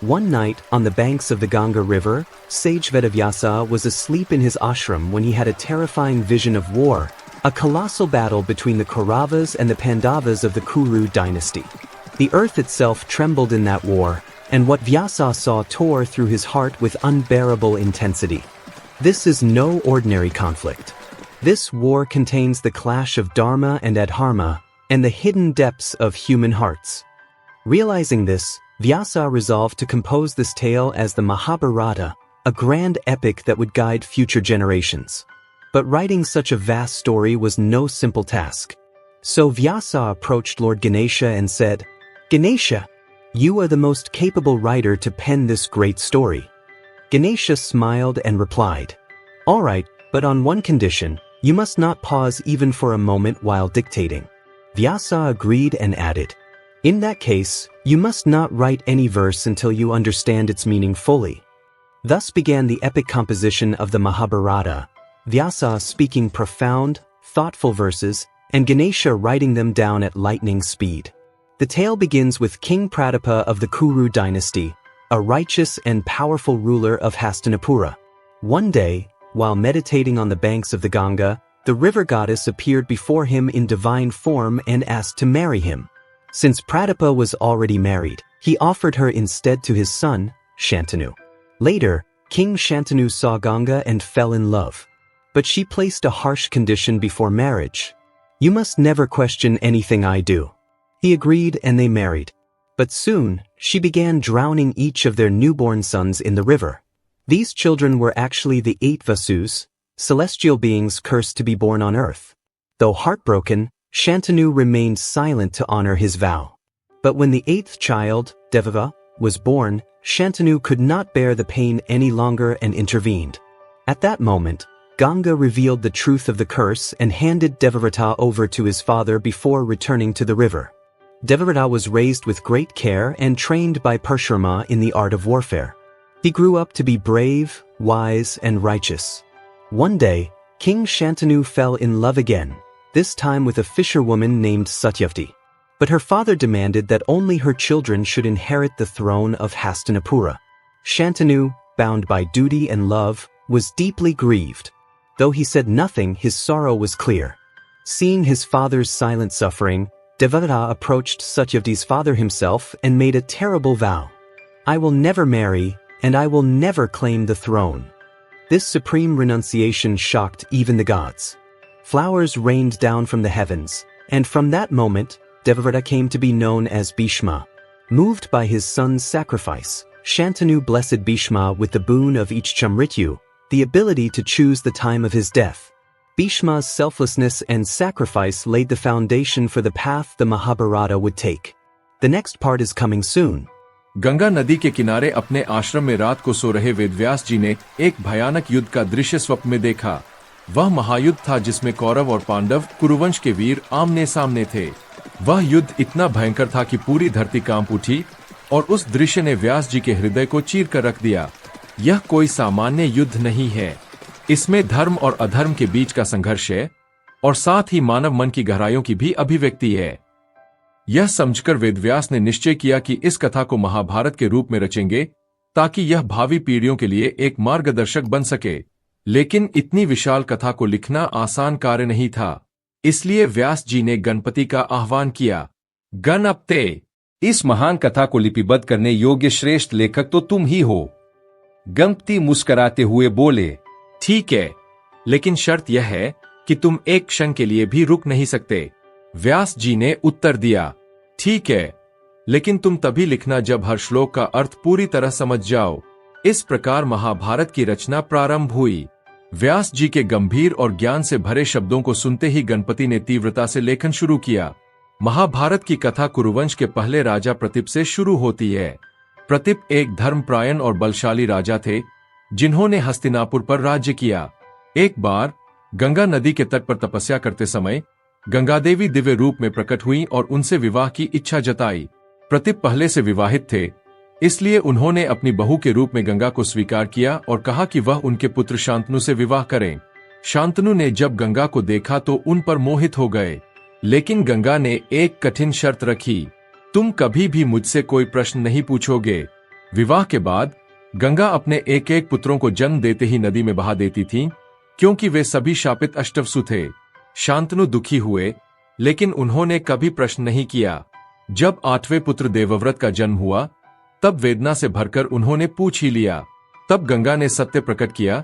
One night, on the banks of the Ganga River, sage Vedavyasa was asleep in his ashram when he had a terrifying vision of war, a colossal battle between the Kauravas and the Pandavas of the Kuru dynasty. The earth itself trembled in that war, and what Vyasa saw tore through his heart with unbearable intensity. This is no ordinary conflict. This war contains the clash of Dharma and Adharma, and the hidden depths of human hearts. Realizing this, Vyasa resolved to compose this tale as the Mahabharata, a grand epic that would guide future generations. But writing such a vast story was no simple task. So Vyasa approached Lord Ganesha and said, "Ganesha, you are the most capable writer to pen this great story." Ganesha smiled and replied, "All right, but on one condition, you must not pause even for a moment while dictating." Vyasa agreed and added, "In that case, you must not write any verse until you understand its meaning fully." Thus began the epic composition of the Mahabharata, Vyasa speaking profound, thoughtful verses, and Ganesha writing them down at lightning speed. The tale begins with King Pratapa of the Kuru dynasty, a righteous and powerful ruler of Hastinapura. One day, while meditating on the banks of the Ganga, the river goddess appeared before him in divine form and asked to marry him. Since Pratapa was already married, he offered her instead to his son, Shantanu. Later, King Shantanu saw Ganga and fell in love. But she placed a harsh condition before marriage. "You must never question anything I do." He agreed and they married. But soon, she began drowning each of their newborn sons in the river. These children were actually the 8 Vasus, celestial beings cursed to be born on earth. Though heartbroken, Shantanu remained silent to honor his vow. But when the 8th child, Devava, was born, Shantanu could not bear the pain any longer and intervened. At that moment, Ganga revealed the truth of the curse and handed Devavrata over to his father before returning to the river. Devavrata was raised with great care and trained by Parshurama in the art of warfare. He grew up to be brave, wise, and righteous. One day, King Shantanu fell in love again, this time with a fisherwoman named Satyavati. But her father demanded that only her children should inherit the throne of Hastinapura. Shantanu, bound by duty and love, was deeply grieved. Though he said nothing, his sorrow was clear. Seeing his father's silent suffering, Devavrata approached Satyavati's father himself and made a terrible vow. "I will never marry, and I will never claim the throne." This supreme renunciation shocked even the gods. Flowers rained down from the heavens, and from that moment, Devavrata came to be known as Bhishma. Moved by his son's sacrifice, Shantanu blessed Bhishma with the boon of Ichchamrityu, the ability to choose the time of his death. Bhishma's selflessness and sacrifice laid the foundation for the path the Mahabharata would take. The next part is coming soon. Ganga नदी के किनारे अपने आश्रम में रात को सो रहे वेदव्यास जी ने एक भयानक युद्ध का दृश्य स्वप्न में देखा। वह महायुद्ध था जिसमें कौरव और पांडव कुरुवंश के वीर आमने सामने थे। वह युद्ध इतना भयंकर था कि पूरी धरती कांप उठी और उस दृश्य ने व्यास जी के हृदय को चीर कर रख दिया। यह कोई सामान्य युद्ध नहीं है, इसमें धर्म और अधर्म के बीच का संघर्ष है और साथ ही मानव मन की गहराइयों की भी अभिव्यक्ति है। यह समझकर वेदव्यास ने निश्चय किया कि इस कथा को महाभारत के रूप में रचेंगे ताकि यह भावी पीढ़ियों के लिए एक मार्गदर्शक बन सके। लेकिन इतनी विशाल कथा को लिखना आसान कार्य नहीं था, इसलिए व्यास जी ने गणपति का आह्वान किया। गणपते, इस महान कथा को लिपिबद्ध करने योग्य श्रेष्ठ लेखक तो तुम ही हो। गणपति मुस्कुराते हुए बोले, ठीक है, लेकिन शर्त यह है कि तुम एक क्षण के लिए भी रुक नहीं सकते। व्यास जी ने उत्तर दिया, ठीक है, लेकिन तुम तभी लिखना जब हर श्लोक का अर्थ पूरी तरह समझ जाओ। इस प्रकार महाभारत की रचना प्रारंभ हुई। व्यास जी के गंभीर और ज्ञान से भरे शब्दों को सुनते ही गणपति ने तीव्रता से लेखन शुरू किया। महाभारत की कथा कुरुवंश के पहले राजा प्रतीप से शुरू होती है। प्रतीप एक धर्मपरायण और बलशाली राजा थे, जिन्होंने हस्तिनापुर पर राज्य किया। एक बार गंगा नदी के तट पर तपस्या करते समय गंगादेवी दिव्य रूप में प्रकट हुई और उनसे विवाह की इच्छा जताई। प्रतीप पहले से विवाहित थे, इसलिए उन्होंने अपनी बहू के रूप में गंगा को स्वीकार किया और कहा कि वह उनके पुत्र शांतनु से विवाह करें। शांतनु ने जब गंगा को देखा तो उन पर मोहित हो गए, लेकिन गंगा ने एक कठिन शर्त रखी, तुम कभी भी मुझसे कोई प्रश्न नहीं पूछोगे। विवाह के बाद गंगा अपने एक एक पुत्रों को जन्म देते ही नदी में बहा देती थीं, क्योंकि वे सभी शापित अष्टवसु थे। शांतनु दुखी हुए, लेकिन उन्होंने कभी प्रश्न नहीं किया। जब 8वें पुत्र देवव्रत का जन्म हुआ, तब वेदना से भरकर उन्होंने पूछ ही लिया। तब गंगा ने सत्य प्रकट किया,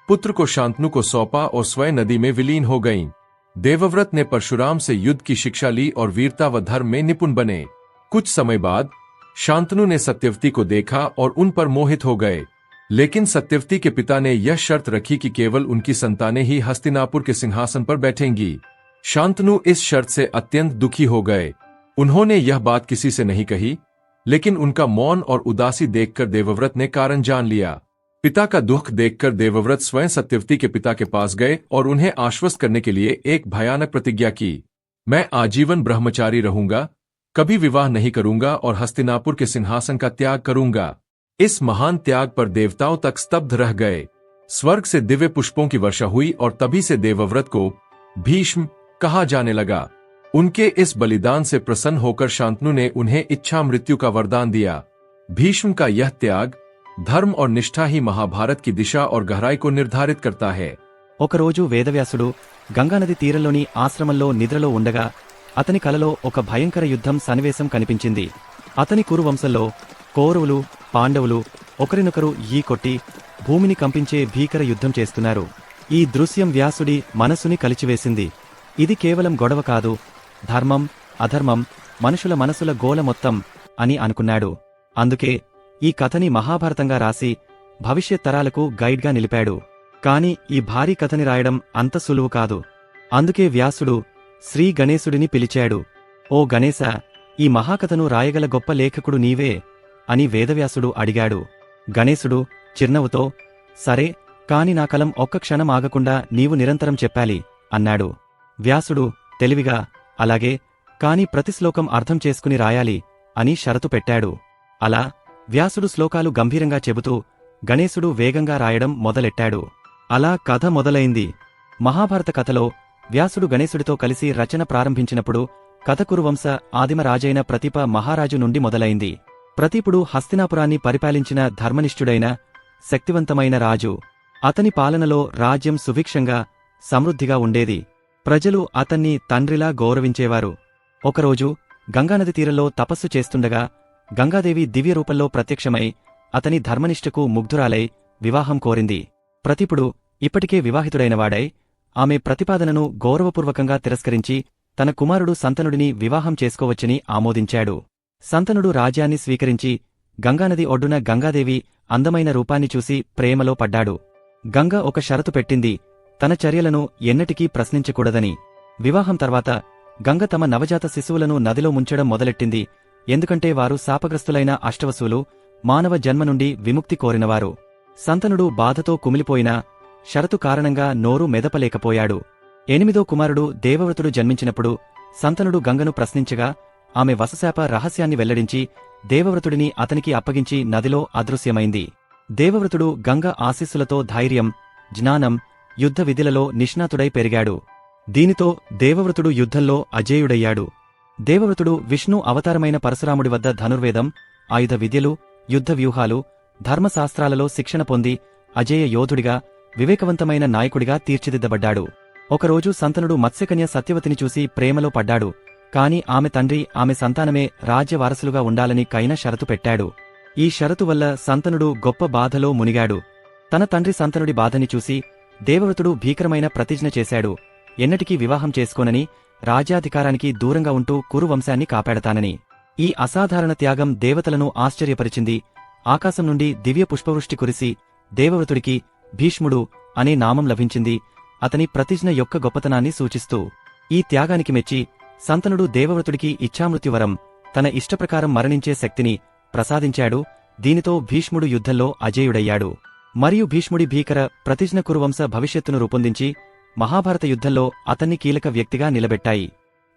पुत्र को शांतनु को सौंपा और स्वयं नदी में विलीन हो गईं। देवव्रत ने परशुराम से युद्ध की शिक्षा ली और वीरता व धर्म में निपुण बने। कुछ समय बाद शांतनु ने सत्यवती को देखा और उन पर मोहित हो गए, लेकिन सत्यवती के पिता ने यह शर्त रखी कि केवल उनकी संतानें ही हस्तिनापुर के सिंहासन पर बैठेंगी। शांतनु इस शर्त से अत्यंत दुखी हो गए। उन्होंने यह बात किसी से नहीं कही, लेकिन उनका मौन और उदासी देखकर देवव्रत ने कारण जान लिया। पिता का दुख देखकर देवव्रत स्वयं सत्यवती के पिता के पास गए और उन्हें आश्वस्त करने के लिए एक भयानक प्रतिज्ञा की। मैं आजीवन ब्रह्मचारी रहूंगा, कभी विवाह नहीं करूंगा और हस्तिनापुर के सिंहासन का त्याग करूंगा। इस महान त्याग पर देवताओं तक स्तब्ध रह गए। स्वर्ग से दिव्य पुष्पों की वर्षा हुई और तभी से देवव्रत को भीष्म कहा जाने लगा। उनके इस बलिदान से प्रसन्न होकर शांतनु ने उन्हें इच्छा मृत्यु का वरदान दिया। भीष्म का यह त्याग, धर्म और निष्ठा ही महाभारत की दिशा और गहराई को निर्धारित करता है। ఒకరోజు వేదవ్యాసుడు గంగానది తీరంలోని ఆశ్రమంలో నిద్రలో ఉండగా అతని కలలో ఒక భయంకర యుద్ధం సన్నివేశం కనిపించింది. అతని కురువంశంలో కౌరవులు, పాండవులు ఒకరినొకరు కొట్టి భూమిని కంపించే భీకర యుద్ధం చేస్తున్నారు. ఈ దృశ్యం వ్యాసుడి మనసుని కలిచివేసింది. ఇది కేవలం గొడవ కాదు, ధర్మం, అధర్మం, మనుషుల మనసుల గోల మొత్తం అని అనుకున్నాడు. అందుకే ఈ కథని మహాభారతంగా రాసి భవిష్యత్ తరాలకు గైడ్గా నిలిపాడు. కాని ఈ భారీ కథని రాయడం అంత సులువు కాదు. అందుకే వ్యాసుడు శ్రీ గణేశుడిని పిలిచాడు. ఓ గణేశ, ఈ మహాకథను రాయగల గొప్ప లేఖకుడు నీవే అని వేదవ్యాసుడు అడిగాడు. గణేశుడు చిరునవ్వుతో, సరే, కాని నా కలం ఒక్క క్షణం ఆగకుండా నీవు నిరంతరం చెప్పాలి అన్నాడు. వ్యాసుడు తెలివిగా, అలాగే, కాని ప్రతి శ్లోకం అర్థం చేసుకుని రాయాలి అని షరతు పెట్టాడు. అలా వ్యాసుడు శ్లోకాలు గంభీరంగా చెబుతూ గణేశుడు వేగంగా రాయడం మొదలెట్టాడు. అలా కథ మొదలైంది. మహాభారత కథలో వ్యాసుడు గణేశుడితో కలిసి రచన ప్రారంభించినప్పుడు కథ కురువంశ ఆదిమ రాజైన ప్రతిప మహారాజు నుండి మొదలైంది. ప్రతీపుడు హస్తినాపురాన్ని పరిపాలించిన ధర్మనిష్ఠుడైన శక్తివంతమైన రాజు. అతని పాలనలో రాజ్యం సుభిక్షంగా, సమృద్ధిగా ఉండేది. ప్రజలు అతన్ని తండ్రిలా గౌరవించేవారు. ఒకరోజు గంగానది తీరంలో తపస్సు చేస్తుండగా గంగాదేవి దివ్యరూపంలో ప్రత్యక్షమై అతని ధర్మనిష్టకు ముగ్ధురాలై వివాహం కోరింది. ప్రతిపుడు ఇప్పటికే వివాహితుడైనవాడై ఆమె ప్రతిపాదనను గౌరవపూర్వకంగా తిరస్కరించి తన కుమారుడు సంతనుడిని వివాహం చేసుకోవచ్చని ఆమోదించాడు. సంతనుడు రాజ్యాన్ని స్వీకరించి గంగానది ఒడ్డున గంగాదేవి అందమైన రూపాన్ని చూసి ప్రేమలో పడ్డాడు. గంగ ఒక షరతు పెట్టింది, తన చర్యలను ఎన్నటికీ ప్రశ్నించకూడదని. వివాహం తర్వాత గంగ తమ నవజాత శిశువులను నదిలో ముంచడం మొదలెట్టింది. ఎందుకంటే వారు శాపగ్రస్తులైన అష్టవసువులు, మానవ జన్మ నుండి విముక్తి కోరినవారు. సంతనుడు బాధతో కుమిలిపోయినా షరతు కారణంగా నోరు మెదపలేకపోయాడు. 8వ కుమారుడు దేవవ్రతుడు జన్మించినప్పుడు సంతనుడు గంగను ప్రశ్నించగా ఆమె వసశాప రహస్యాన్ని వెల్లడించి దేవవ్రతుడిని అతనికి అప్పగించి నదిలో అదృశ్యమైంది. దేవవ్రతుడు గంగ ఆశీస్సులతో ధైర్యం, జ్ఞానం, యుద్ధ విధులలో నిష్ణాతుడై పెరిగాడు. దీనితో దేవవ్రతుడు యుద్ధంలో అజేయుడయ్యాడు. దేవవ్రతుడు విష్ణు అవతారమైన పరశురాముడి వద్ద ధనుర్వేదం, ఆయుధ విద్యలు, యుద్ధ వ్యూహాలు, ధర్మశాస్త్రాలలో శిక్షణ పొంది అజేయ యోధుడిగా, వివేకవంతమైన నాయకుడిగా తీర్చిదిద్దబడ్డాడు. ఒకరోజు సంతనుడు మత్స్యకన్య సత్యవతిని చూసి ప్రేమలో పడ్డాడు. కాని ఆమె తండ్రి ఆమె సంతానమే రాజ్యవారసులుగా ఉండాలని కైన షరతు పెట్టాడు. ఈ షరతు వల్ల సంతనుడు గొప్ప బాధలో మునిగాడు. తన తండ్రి సంతనుడి బాధని చూసి దేవవ్రతుడు భీకరమైన ప్రతిజ్ఞ చేశాడు. ఎన్నటికీ వివాహం చేసుకోనని, రాజ్యాధికారానికి దూరంగా ఉంటూ కురు వంశాన్ని కాపాడతానని. ఈ అసాధారణ త్యాగం దేవతలను ఆశ్చర్యపరిచింది. ఆకాశం నుండి దివ్య పుష్పవృష్టి కురిసి దేవవ్రతుడికి భీష్ముడు అనే నామం లభించింది, అతని ప్రతిజ్ఞ యొక్క గొప్పతనాన్ని సూచిస్తూ. ఈ త్యాగానికి మెచ్చి సంతనుడు దేవవ్రతుడికి ఇచ్ఛామృత్యువరం, తన ఇష్టప్రకారం మరణించే శక్తిని ప్రసాదించాడు. దీనితో భీష్ముడు యుద్ధంలో అజేయుడయ్యాడు. మరియు భీష్ముడి భీకర ప్రతిజ్ఞ కురువంశ భవిష్యత్తును రూపొందించి మహాభారత యుద్ధంలో అతన్ని కీలక వ్యక్తిగా నిలబెట్టాయి.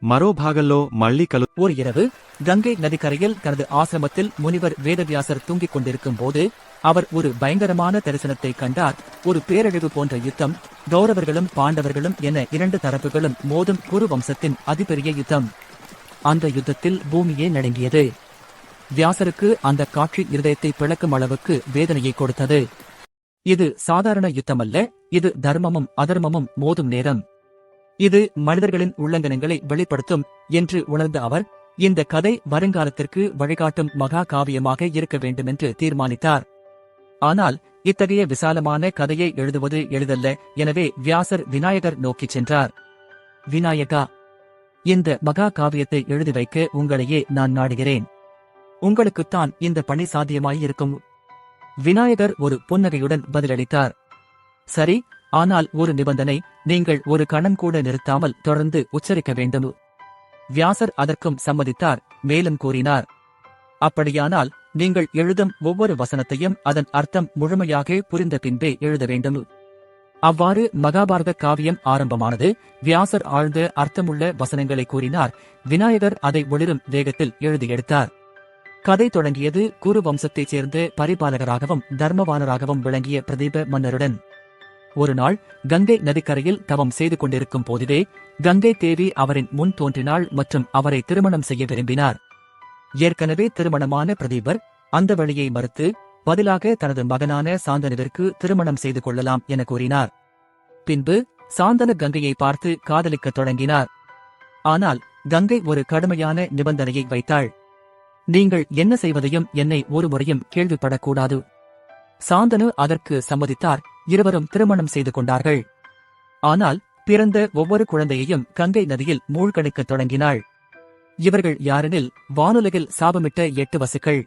మరో భాగంలో మళ్లీ ஓர் இரவு கங்கை நதிக்கரையில் தனது ஆசிரமத்தில் முனிவர் வேதவியாசர் தூங்கிக் கொண்டிருக்கும் போது அவர் ஒரு பயங்கரமான தரிசனத்தை கண்டார். ஒரு பேரழிவு போன்ற யுத்தம், கௌரவர்களும் பாண்டவர்களும் என 2 தரப்புகளும் மோதும் குரு வம்சத்தின் அதிபெரிய யுத்தம். அந்த யுத்தத்தில் பூமியே நடுங்கியது. வியாசருக்கு அந்த காட்சி இருதயத்தை பிளக்கும் அளவுக்கு வேதனையை கொடுத்தது. இது சாதாரண யுத்தமல்ல, இது தர்மமும் அதர்மமும் மோதும் நேரம். இது மனிதர்களின் உள்ளங்கனங்களை வெளிப்படுத்தும் என்று உணர்ந்த அவர், இந்த கதை வருங்காலத்திற்கு வழிகாட்டும் மகா காவியமாக இருக்க வேண்டுமென்று தீர்மானித்தார். ஆனால் இத்தகைய விசாலமான கதையை எழுதுவது எளிதல்ல. எனவே வியாசர் விநாயகர் நோக்கிச் சென்றார். விநாயகா, இந்த மகா காவியத்தை எழுதி வைக்க உங்களையே நான் நாடுகிறேன். உங்களுக்குத்தான் இந்த பணி சாத்தியமாயிருக்கும். விநாயகர் ஒரு புன்னகையுடன் பதிலளித்தார். சரி, ஆனால் ஒரு நிபந்தனை, நீங்கள் ஒரு கணம் கூட நிறுத்தாமல் தொடர்ந்து உச்சரிக்க வேண்டும். வியாசர் அதற்கும் சம்மதித்தார். மேலும் கூறினார், அப்படியானால் நீங்கள் எழுதும் ஒவ்வொரு வசனத்தையும் அதன் அர்த்தம் முழுமையாக புரிந்த பின்பே எழுத வேண்டும். அவ்வாறு மகாபாரத காவியம் ஆரம்பமானது. வியாசர் ஆழ்ந்த அர்த்தமுள்ள வசனங்களை கூறினார். விநாயகர் அதை ஒளிரும் வேகத்தில் எழுதி எடுத்தார். கதை தொடங்கியது குரு வம்சத்தைச் சேர்ந்த பரிபாலகராகவும் தர்மவானராகவும் விளங்கிய பிரதீப மன்னருடன். ஒரு நாள் கங்கை நதிக்கரையில் தவம் செய்து கொண்டிருக்கும் போதுவே கங்கை தேவி அவரின் முன் தோன்றினாள் மற்றும் அவரை திருமணம் செய்ய விரும்பினார். ஏற்கனவே திருமணமான பிரதீபர் அந்த வழியை மறுத்து பதிலாக தனது மகனான சாந்தனுவிற்கு திருமணம் செய்து கொள்ளலாம் என கூறினார். பின்பு சாந்தனு கங்கையை பார்த்து காதலிக்கத் தொடங்கினார். ஆனால் கங்கை ஒரு கடுமையான நிபந்தனையை வைத்தாள். நீங்கள் என்ன செய்வதையும் என்னை ஒரு முறையும் கேள்விப்படக்கூடாது. சாந்தனு அதற்கு சம்மதித்தார். இருவரும் திருமணம் செய்து கொண்டார்கள். ஆனால் பிறந்த ஒவ்வொரு குழந்தையையும் கங்கை நதியில் மூழ்கடிக்கத் தொடங்கினாள். இவர்கள் யாரெனில் வானுலகில் சாபமிட்ட 8 வசுக்கள்.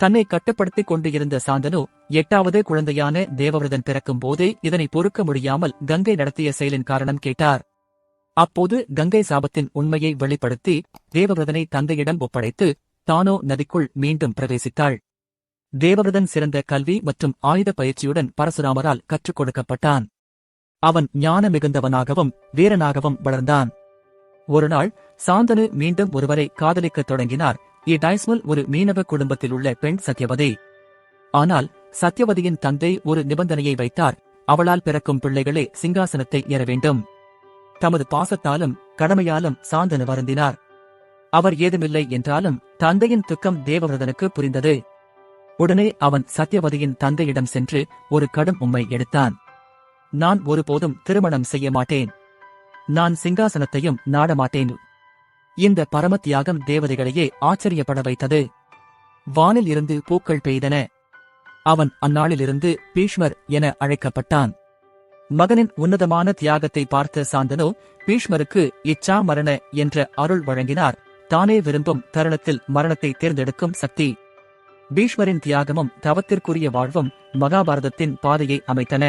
தன்னை கட்டுப்படுத்திக் கொண்டு இருந்த சாந்தனு 8வது குழந்தையான தேவவிரதன் பிறக்கும் போதே இதனை பொறுக்க முடியாமல் கங்கை நடத்திய செயலின் காரணம் கேட்டார். அப்போது கங்கை சாபத்தின் உண்மையை வெளிப்படுத்தி தேவவிரதனை தந்தையிடம் ஒப்படைத்து தானோ நதிக்குள் மீண்டும் பிரவேசித்தாள். தேவவிரதன் சிறந்த கல்வி மற்றும் ஆயுத பயிற்சியுடன் பரசுராமரால் கற்றுக் கொடுக்கப்பட்டான். அவன் ஞான மிகுந்தவனாகவும் வீரனாகவும் வளர்ந்தான். ஒருநாள் சாந்தனு மீண்டும் ஒருவரை காதலிக்கத் தொடங்கினார். டைஸ்மல் ஒரு மீனவ குடும்பத்தில் உள்ள பெண் சத்யவதி. ஆனால் சத்யவதியின் தந்தை ஒரு நிபந்தனையை வைத்தார். அவளால் பிறக்கும் பிள்ளைகளே சிங்காசனத்தை ஏற வேண்டும். தமது பாசத்தாலும் கடமையாலும் சாந்தனு வருந்தினார். அவர் ஏதுமில்லை என்றாலும் தந்தையின் துக்கம் தேவவிரதனுக்கு புரிந்தது. உடனே அவன் சத்யவதியின் தந்தையிடம் சென்று ஒரு கடும் உண்மை எடுத்தான். நான் ஒருபோதும் திருமணம் செய்ய மாட்டேன். நான் சிங்காசனத்தையும் நாடமாட்டேன். இந்த பரம தியாகம் தேவதைகளையே ஆச்சரியப்பட வைத்தது. வானில் இருந்து பூக்கள் பெய்தன. அவன் அந்நாளிலிருந்து பீஷ்மர் என அழைக்கப்பட்டான். மகனின் உன்னதமான தியாகத்தை பார்த்த சாந்தனு பீஷ்மருக்கு இச்சா மரண என்ற அருள் வழங்கினார். தானே விரும்பும் தருணத்தில் மரணத்தை தேர்ந்தெடுக்கும் சக்தி. பீஷ்மரின் தியாகமும் தவத்திற்குரிய வாழ்வும் மகாபாரதத்தின் பாதையை அமைத்தன.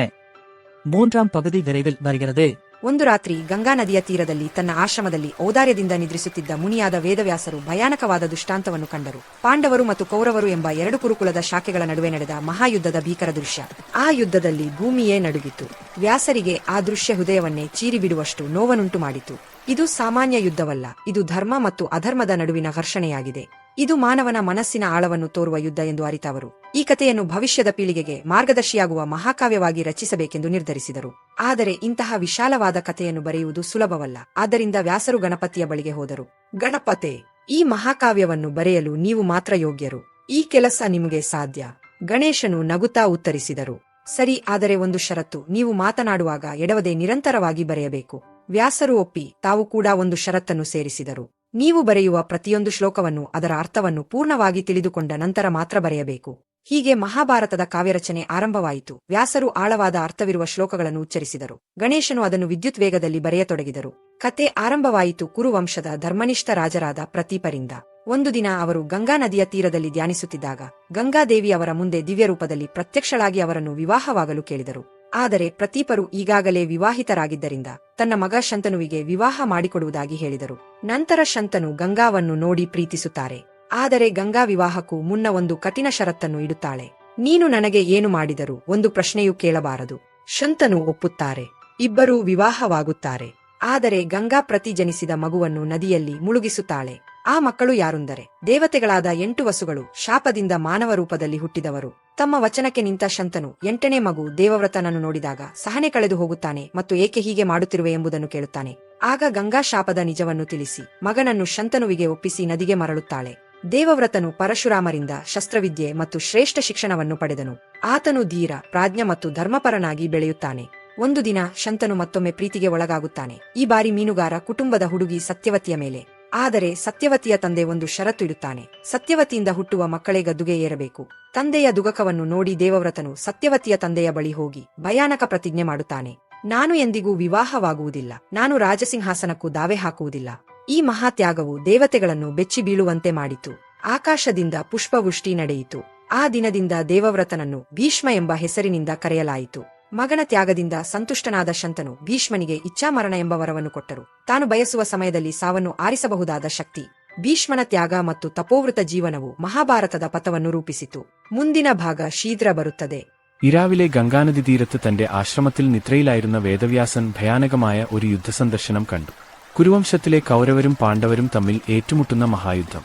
3ஆம் பகுதி விரைவில் வருகிறது. ಒಂದು ರಾತ್ರಿ ಗಂಗಾ ನದಿಯ ತೀರದಲ್ಲಿ ತನ್ನ ಆಶ್ರಮದಲ್ಲಿ ಔದಾರ್ಯದಿಂದ ನಿದ್ರಿಸುತ್ತಿದ್ದ ಮುನಿಯಾದ ವೇದವ್ಯಾಸರು ಭಯಾನಕವಾದ ದುಷ್ಟಾಂತವನ್ನು ಕಂಡರು. ಪಾಂಡವರು ಮತ್ತು ಕೌರವರು ಎಂಬ 2 ಕುರುಕುಲದ ಶಾಖೆಗಳ ನಡುವೆ ನಡೆದ ಮಹಾಯುದ್ಧದ ಭೀಕರ ದೃಶ್ಯ. ಆ ಯುದ್ಧದಲ್ಲಿ ಭೂಮಿಯೇ ನಡುಗಿತು. ವ್ಯಾಸರಿಗೆ ಆ ದೃಶ್ಯ ಹೃದಯವನ್ನೇ ಚೀರಿಬಿಡುವಷ್ಟು ನೋವನ್ನುಂಟು ಮಾಡಿತು. ಇದು ಸಾಮಾನ್ಯ ಯುದ್ಧವಲ್ಲ, ಇದು ಧರ್ಮ ಮತ್ತು ಅಧರ್ಮದ ನಡುವಿನ ಘರ್ಷಣೆಯಾಗಿದೆ. ಇದು ಮಾನವನ ಮನಸ್ಸಿನ ಆಳವನ್ನು ತೋರುವ ಯುದ್ಧ ಎಂದು ಅರಿತವರು ಈ ಕಥೆಯನ್ನು ಭವಿಷ್ಯದ ಪೀಳಿಗೆಗೆ ಮಾರ್ಗದರ್ಶಿಯಾಗುವ ಮಹಾಕಾವ್ಯವಾಗಿ ರಚಿಸಬೇಕೆಂದು ನಿರ್ಧರಿಸಿದರು. ಆದರೆ ಇಂತಹ ವಿಶಾಲವಾದ ಕಥೆಯನ್ನು ಬರೆಯುವುದು ಸುಲಭವಲ್ಲ. ಆದ್ದರಿಂದ ವ್ಯಾಸರು ಗಣಪತಿಯ ಬಳಿಗೆ ಹೋದರು. ಗಣಪತೆ, ಈ ಮಹಾಕಾವ್ಯವನ್ನು ಬರೆಯಲು ನೀವು ಮಾತ್ರ ಯೋಗ್ಯರು. ಈ ಕೆಲಸ ನಿಮಗೆ ಸಾಧ್ಯ. ಗಣೇಶನು ನಗುತ್ತಾ ಉತ್ತರಿಸಿದರು. ಸರಿ, ಆದರೆ ಒಂದು ಷರತ್ತು, ನೀವು ಮಾತನಾಡುವಾಗ ಎಡವದೆ ನಿರಂತರವಾಗಿ ಬರೆಯಬೇಕು. ವ್ಯಾಸರು ಒಪ್ಪಿ ತಾವು ಕೂಡ ಒಂದು ಷರತ್ತನ್ನು ಸೇರಿಸಿದರು. ನೀವು ಬರೆಯುವ ಪ್ರತಿಯೊಂದು ಶ್ಲೋಕವನ್ನು ಅದರ ಅರ್ಥವನ್ನು ಪೂರ್ಣವಾಗಿ ತಿಳಿದುಕೊಂಡ ನಂತರ ಮಾತ್ರ ಬರೆಯಬೇಕು. ಹೀಗೆ ಮಹಾಭಾರತದ ಕಾವ್ಯರಚನೆ ಆರಂಭವಾಯಿತು. ವ್ಯಾಸರು ಆಳವಾದ ಅರ್ಥವಿರುವ ಶ್ಲೋಕಗಳನ್ನು ಉಚ್ಚರಿಸಿದರು. ಗಣೇಶನು ಅದನ್ನು ವಿದ್ಯುತ್ ವೇಗದಲ್ಲಿ ಬರೆಯತೊಡಗಿದರು. ಕತೆ ಆರಂಭವಾಯಿತು ಕುರುವಂಶದ ಧರ್ಮನಿಷ್ಠ ರಾಜರಾದ ಪ್ರತೀಪರಿಂದ. ಒಂದು ದಿನ ಅವರು ಗಂಗಾ ನದಿಯ ತೀರದಲ್ಲಿ ಧ್ಯಾನಿಸುತ್ತಿದ್ದಾಗ ಗಂಗಾದೇವಿ ಅವರ ಮುಂದೆ ದಿವ್ಯರೂಪದಲ್ಲಿ ಪ್ರತ್ಯಕ್ಷಳಾಗಿ ಅವರನ್ನು ವಿವಾಹವಾಗಲು ಕೇಳಿದರು. ಆದರೆ ಪ್ರತೀಪರು ಈಗಾಗಲೇ ವಿವಾಹಿತರಾಗಿದ್ದರಿಂದ ತನ್ನ ಮಗ ಶಂತನುವಿಗೆ ವಿವಾಹ ಮಾಡಿಕೊಡುವುದಾಗಿ ಹೇಳಿದರು. ನಂತರ ಶಂತನು ಗಂಗಾವನ್ನು ನೋಡಿ ಪ್ರೀತಿಸುತ್ತಾರೆ. ಆದರೆ ಗಂಗಾ ವಿವಾಹಕ್ಕೂ ಮುನ್ನ ಒಂದು ಕಠಿಣ ಷರತ್ತನ್ನು ಇಡುತ್ತಾಳೆ. ನೀನು ನನಗೆ ಏನು ಮಾಡಿದರೂ ಒಂದು ಪ್ರಶ್ನೆಯೂ ಕೇಳಬಾರದು. ಶಂತನು ಒಪ್ಪುತ್ತಾರೆ. ಇಬ್ಬರೂ ವಿವಾಹವಾಗುತ್ತಾರೆ. ಆದರೆ ಗಂಗಾ ಪ್ರತಿ ಜನಿಸಿದ ಮಗುವನ್ನು ನದಿಯಲ್ಲಿ ಮುಳುಗಿಸುತ್ತಾಳೆ. ಆ ಮಕ್ಕಳು ಯಾರುಂದರೆ ದೇವತೆಗಳಾದ 8 ವಸುಗಳು, ಶಾಪದಿಂದ ಮಾನವ ರೂಪದಲ್ಲಿ ಹುಟ್ಟಿದವರು. ತಮ್ಮ ವಚನಕ್ಕೆ ನಿಂತ ಶಂತನು 8ನೇ ಮಗು ದೇವವ್ರತನನ್ನು ನೋಡಿದಾಗ ಸಹನೆ ಕಳೆದು ಹೋಗುತ್ತಾನೆ ಮತ್ತು ಏಕೆ ಹೀಗೆ ಮಾಡುತ್ತಿರುವೆ ಎಂಬುದನ್ನು ಕೇಳುತ್ತಾನೆ. ಆಗ ಗಂಗಾ ಶಾಪದ ನಿಜವನ್ನು ತಿಳಿಸಿ ಮಗನನ್ನು ಶಂತನುವಿಗೆ ಒಪ್ಪಿಸಿ ನದಿಗೆ ಮರಳುತ್ತಾಳೆ. ದೇವವ್ರತನು ಪರಶುರಾಮರಿಂದ ಶಸ್ತ್ರವಿದ್ಯೆ ಮತ್ತು ಶ್ರೇಷ್ಠ ಶಿಕ್ಷಣವನ್ನು ಪಡೆದನು. ಆತನು ಧೀರ, ಪ್ರಾಜ್ಞ ಮತ್ತು ಧರ್ಮಪರನಾಗಿ ಬೆಳೆಯುತ್ತಾನೆ. ಒಂದು ದಿನ ಶಂತನು ಮತ್ತೊಮ್ಮೆ ಪ್ರೀತಿಗೆ ಒಳಗಾಗುತ್ತಾನೆ. ಈ ಬಾರಿ ಮೀನುಗಾರ ಕುಟುಂಬದ ಹುಡುಗಿ ಸತ್ಯವತಿಯ ಮೇಲೆ. ಆದರೆ ಸತ್ಯವತಿಯ ತಂದೆ ಒಂದು ಷರತ್ತು ಇಡುತ್ತಾನೆ. ಸತ್ಯವತಿಯಿಂದ ಹುಟ್ಟುವ ಮಕ್ಕಳೇ ಗದ್ದುಗೆ ಏರಬೇಕು. ತಂದೆಯ ದುಗಕವನ್ನು ನೋಡಿ ದೇವವ್ರತನು ಸತ್ಯವತಿಯ ತಂದೆಯ ಬಳಿ ಹೋಗಿ ಭಯಾನಕ ಪ್ರತಿಜ್ಞೆ ಮಾಡುತ್ತಾನೆ. ನಾನು ಎಂದಿಗೂ ವಿವಾಹವಾಗುವುದಿಲ್ಲ. ನಾನು ರಾಜಸಿಂಹಾಸನಕ್ಕೂ ದಾವೆ ಹಾಕುವುದಿಲ್ಲ. ಈ ಮಹಾತ್ಯಾಗವು ದೇವತೆಗಳನ್ನು ಬೆಚ್ಚಿ ಬೀಳುವಂತೆ ಮಾಡಿತು. ಆಕಾಶದಿಂದ ಪುಷ್ಪವೃಷ್ಟಿ ನಡೆಯಿತು. ಆ ದಿನದಿಂದ ದೇವವ್ರತನನ್ನು ಭೀಷ್ಮ ಎಂಬ ಹೆಸರಿನಿಂದ ಕರೆಯಲಾಯಿತು. ಮಗನ ತ್ಯಾಗದಿಂದ ಸಂತುಷ್ಟನಾದ ಶಂತನು ಭೀಷ್ಮನಿಗೆ ಇಚ್ಛಾಮರಣ ಎಂಬ ವರವನ್ನು ಕೊಟ್ಟರು. ತಾನು ಬಯಸುವ ಸಮಯದಲ್ಲಿ ಸಾವನ್ನು ಆರಿಸಬಹುದಾದ ಶಕ್ತಿ. ಭೀಷ್ಮನ ತ್ಯಾಗ ಮತ್ತು ತಪೋವೃತ ಜೀವನವು മഹാഭാരതದ പഥವನ್ನು ರೂಪಿಸಿತು. ಮುಂದಿನ ഭാഗ ശീഘ്ര ബರುತ್ತದೆ. ഇരാവിലെ ഗംഗാനദി തീരത്ത് തന്റെ ആശ്രമത്തിൽ നിദ്രയിലായിരുന്ന വേദവ്യാസൻ ഭയാനകമായ ഒരു യുദ്ധസന്ദർശനം കണ്ടു. കുരുവംശത്തിലെ കൗരവരും പാണ്ഡവരും തമ്മിൽ ഏറ്റുമുട്ടുന്ന മഹായുദ്ധം.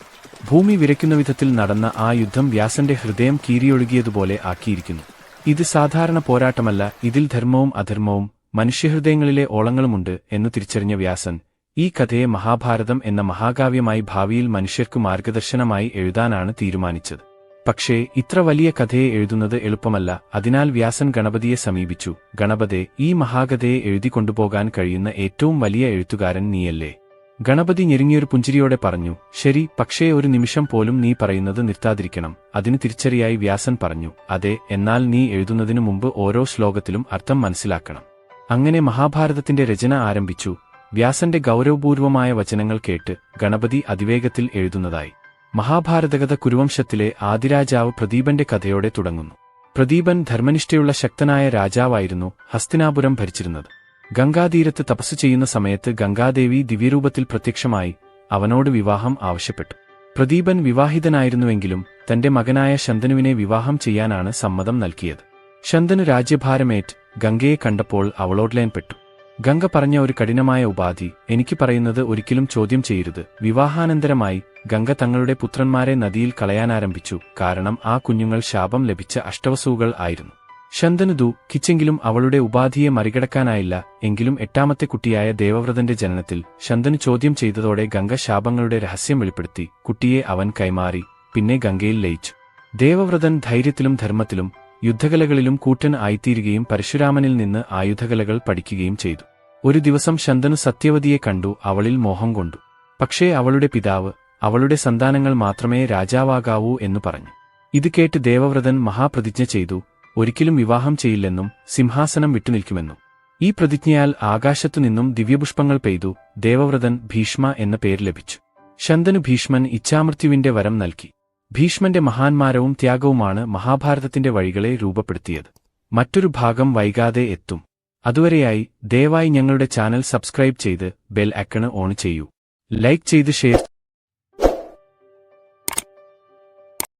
ഭൂമി വിറയ്ക്കുന്ന വിധത്തിൽ നടന്ന ആ യുദ്ധം വ്യാസന്റെ ഹൃദയം കീറിയൊഴുകിയതുപോലെ ആക്കിയിരിക്കുന്നു. ഇത് സാധാരണ പോരാട്ടമല്ല, ഇതിൽ ധർമ്മവും അധർമ്മവും മനുഷ്യഹൃദയങ്ങളിലെ ഓളങ്ങളുമുണ്ട് എന്ന് തിരിച്ചറിഞ്ഞ വ്യാസൻ ഈ കഥയെ മഹാഭാരതം എന്ന മഹാകാവ്യമായി ഭാവിയിൽ മനുഷ്യർക്കു മാർഗദർശനമായി എഴുതാനാണ് തീരുമാനിച്ചത്. പക്ഷേ ഇത്ര വലിയ കഥയെ എഴുതുന്നത് എളുപ്പമല്ല. അതിനാൽ വ്യാസൻ ഗണപതിയെ സമീപിച്ചു. ഗണപതേ, ഈ മഹാകഥയെ എഴുതിക്കൊണ്ടുപോകാൻ കഴിയുന്ന ഏറ്റവും വലിയ എഴുത്തുകാരൻ നീയല്ലേ? ഗണപതി ഞെരുങ്ങിയൊരു പുഞ്ചിരിയോടെ പറഞ്ഞു, ശരി, പക്ഷേ ഒരു നിമിഷം പോലും നീ പറയുന്നത് നിർത്താതിരിക്കണം. അതിന് തിരിച്ചറിയായി വ്യാസൻ പറഞ്ഞു, അതെ, എന്നാൽ നീ എഴുതുന്നതിനു മുമ്പ് ഓരോ ശ്ലോകത്തിലും അർത്ഥം മനസ്സിലാക്കണം. അങ്ങനെ മഹാഭാരതത്തിന്റെ രചന ആരംഭിച്ചു. വ്യാസന്റെ ഗൗരവപൂർവമായ വചനങ്ങൾ കേട്ട് ഗണപതി അതിവേഗത്തിൽ എഴുതുന്നതായി. മഹാഭാരതകഥ കുരുവംശത്തിലെ ആദിരാജാവ് പ്രദീപന്റെ കഥയോടെ തുടങ്ങുന്നു. പ്രദീപൻ ധർമ്മനിഷ്ഠയുള്ള ശക്തനായ രാജാവായിരുന്നു. ഹസ്തിനാപുരം ഭരിച്ചിരുന്നത്. ഗംഗാതീരത്ത് തപസ്സു ചെയ്യുന്ന സമയത്ത് ഗംഗാദേവി ദിവ്യരൂപത്തിൽ പ്രത്യക്ഷമായി അവനോട് വിവാഹം ആവശ്യപ്പെട്ടു. പ്രദീപൻ വിവാഹിതനായിരുന്നുവെങ്കിലും തന്റെ മകനായ ശന്തനുവിനെ വിവാഹം ചെയ്യാനാണ് സമ്മതം നൽകിയത്. ശന്തനു രാജ്യഭാരമേറ്റ് ഗംഗയെ കണ്ടപ്പോൾ അവളോട്ലേൻപ്പെട്ടു. ഗംഗ പറഞ്ഞ ഒരു കഠിനമായ ഉപാധി, എനിക്ക് പറയുന്നത് ഒരിക്കലും ചോദ്യം ചെയ്യരുത്. വിവാഹാനന്തരമായി ഗംഗ തങ്ങളുടെ പുത്രന്മാരെ നദിയിൽ കളയാനാരംഭിച്ചു. കാരണം ആ കുഞ്ഞുങ്ങൾ ശാപം ലഭിച്ച അഷ്ടവസുകൾ ആയിരുന്നു. ശന്തനു ദുഃഖിച്ചെങ്കിലും അവളുടെ ഉപാധിയെ മറികടക്കാനായില്ല. എങ്കിലും എട്ടാമത്തെ കുട്ടിയായ ദേവവ്രതന്റെ ജനനത്തിൽ ശന്തനു ചോദ്യം ചെയ്തതോടെ ഗംഗ ശാപങ്ങളുടെ രഹസ്യം വെളിപ്പെടുത്തി. കുട്ടിയെ അവൻ കൈമാറി. പിന്നെ ഗംഗയിൽ ലയിച്ചു. ദേവവ്രതൻ ധൈര്യത്തിലും ധർമ്മത്തിലും യുദ്ധകലകളിലും കൂറ്റൻ ആയിത്തീരുകയും പരശുരാമനിൽ നിന്ന് ആയുധകലകൾ പഠിക്കുകയും ചെയ്തു. ഒരു ദിവസം ശന്തനു സത്യവതിയെ കണ്ടു. അവളിൽ മോഹം കൊണ്ടു. പക്ഷേ അവളുടെ പിതാവ് അവളുടെ സന്താനങ്ങൾ മാത്രമേ രാജാവാകാവൂ എന്നു പറഞ്ഞു. ഇത് കേട്ട് ദേവവ്രതൻ മഹാപ്രതിജ്ഞ ചെയ്തു, ഒരിക്കലും വിവാഹം ചെയ്യില്ലെന്നും സിംഹാസനം വിട്ടുനിൽക്കുമെന്നും. ഈ പ്രതിജ്ഞയാൽ ആകാശത്തുനിന്നും ദിവ്യപുഷ്പങ്ങൾ പെയ്തു. ദേവവ്രതൻ ഭീഷ്മ എന്ന പേര് ലഭിച്ചു. ശന്തനു ഭീഷ്മൻ ഇച്ഛാമൃത്യുവിന്റെ വരം നൽകി. ഭീഷ്മന്റെ മഹാന്മാരവും ത്യാഗവുമാണ് മഹാഭാരതത്തിന്റെ വഴികളെ രൂപപ്പെടുത്തിയത്. മറ്റൊരു ഭാഗം വൈകാതെ എത്തും. അതുവരെയായി ദയവായി ഞങ്ങളുടെ ചാനൽ സബ്സ്ക്രൈബ് ചെയ്ത് ബെൽ ഐക്കൺ ഓൺ ചെയ്യൂ. ലൈക്ക് ചെയ്ത് ഷെയർ